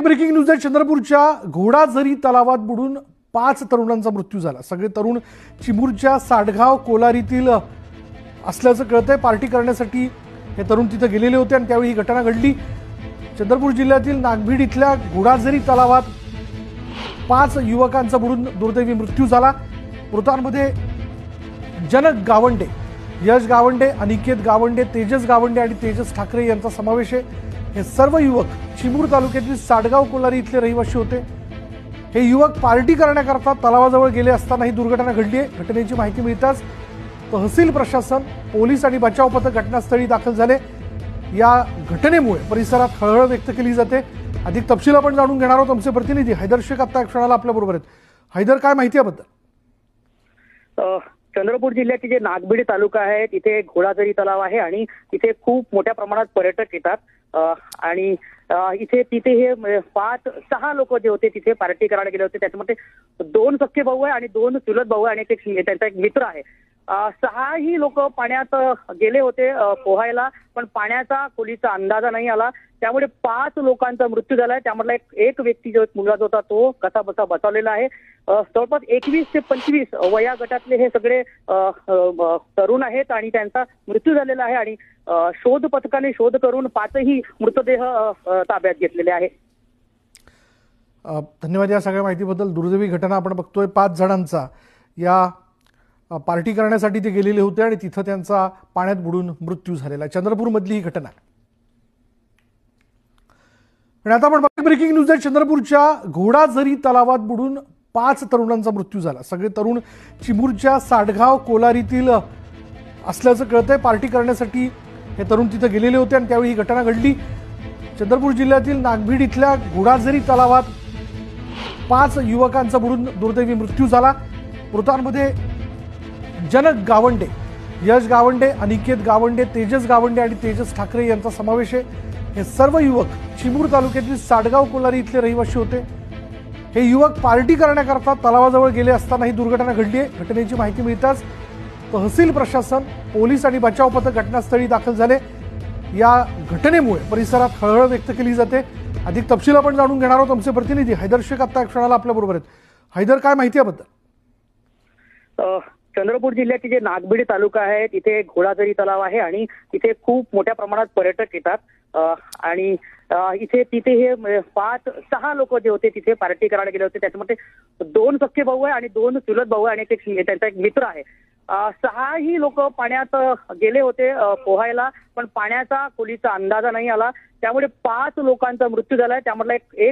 Breaking news आहे। चंद्रपूरच्या घोडाझरी तलावात बुडून 5 तरुणांचा मृत्यू झाला। सगळे तरुण चिमूरच्या साडगाव कोलारीतील असल्याचं कळतंय। पार्टी करण्यासाठी हे तरुण तिथे गेलेले होते आणि त्यावेळी ही घटना घडली। चंद्रपूर जिल्ह्यातील नागभीड इथल्या घोडाझरी तलावात 5 युवकांचा बुडून दुर्दैवी मृत्यू झाला। मृतांमध्ये जनक गावंडे, यश गावंडे, अनिकेत गावंडे, तेजस गावंडे आणि तेजस ठाकरे यांचा समावेश आहे। हे सर्व युवक चिमूर तालुक्यातील साडगाव कोलारी इथले रहिवासी होते। हे युवक पार्टी करण्याकरता तलावाजवळ गेले असताना ही दुर्घटना घडली आहे। घटनेची माहिती मिळताच तहसील प्रशासन, पोलीस आणि बचाव पथक घटनास्थळी दाखल झाले। या घटनेमुळे परिसरात हळहळ व्यक्त केली जाते। अधिक तपशील आपण जाणून घेणार आहोत। आमचे प्रतिनिधी हैदर शेख आता एक क्षणाला आपल्या बरोबर आहेत। हैदर, काय माहिती याबद्दल? चंद्रपूर जिल्ह्याचे जे नागभीड तालुका आहे तिथे घोडाझरी तलाव आहे आणि तिथे खूप मोठ्या प्रमाणात पर्यटक येतात आणि तिथे हे 5-6 लोक जे होते तिथे पार्टी करायला गेले होते। त्याच्यामध्ये 2 सख्खे भाऊ आहे आणि 2 चुलत भाऊ आहे आणि त्यांचा एक मित्र आहे। 6 ही लोक पाण्यात गेले होते पोहायला, पण पाण्याचा खोलीचा अंदाजा नाही आला, त्यामुळे 5 लोकांचा मृत्यू झालाय। त्यामधला एक व्यक्ती जो मुलगा होता तो कसा बसा बचावलेला आहे। जवळपास 21 ते 25 वया गटातले हे सगळे तरुण आहेत आणि त्यांचा मृत्यू झालेला आहे आणि शोध पथकाने शोध करून 5ही मृतदेह ताब्यात घेतलेले आहे। धन्यवाद या सगळ्या माहितीबद्दल। दुर्दैवी घटना आपण बघतोय। 5 जणांचा या पार्टी करण्यासाठी ते गेलेले होते आणि तिथं त्यांचा पाण्यात बुडून मृत्यू झालेला आहे। चंद्रपूरमधली ही घटना आहे। आणि आता आपण ब्रेकिंग न्यूज आहे। चंद्रपूरच्या घोडाझरी तलावात बुडून 5 तरुणांचा मृत्यू झाला। सगळे तरुण चिमूरच्या साडगाव कोलारीतील असल्याचं कळतंय। पार्टी करण्यासाठी हे तरुण तिथे गेलेले होते आणि त्यावेळी ही घटना घडली। चंद्रपूर जिल्ह्यातील नागभीड इथल्या घोडाझरी तलावात 5 युवकांचा बुडून दुर्दैवी मृत्यू झाला। मृतांमध्ये जनक गावंडे, यश गावंडे, अनिकेत गावंडे, तेजस गावंडे आणि तेजस ठाकरे यांचा समावेश आहे। हे सर्व युवक चिमूर तालुक्यातील साडगाव कोलारी इथले रहिवासी होते। हे युवक पार्टी करण्याकरता तलावाजवळ गेले असताना ही दुर्घटना घडली आहे। घटनेची माहिती मिळताच तहसील प्रशासन, पोलीस आणि बचाव पथक घटनास्थळी दाखल झाले। या घटनेमुळे परिसरात हळहळ व्यक्त केली जाते। अधिक तपशील आपण जाणून घेणार आहोत। आमचे प्रतिनिधी हैदर शेख आता एक क्षणाला आपल्या बरोबर आहेत। हैदर, काय माहिती याबद्दल? चंद्रपूर जिल्ह्याचे जे नागभीड तालुका आहे तिथे घोडाझरी तलाव आहे आणि तिथे खूप मोठ्या प्रमाणात पर्यटक येतात आणि तिथे हे 5-6 लोक जे होते तिथे पार्टी करायला गेले होते। त्याच्यामध्ये 2 सख्खे भाऊ आहे आणि 2 चुलत भाऊ आहे आणि त्यांचा एक मित्र आहे। 6 ही लोक पाण्यात गेले होते पोहायला, पण पाण्याचा खोलीचा अंदाजा नाही आला, त्यामुळे 5 लोकांचा मृत्यू झालाय। त्यामधला एक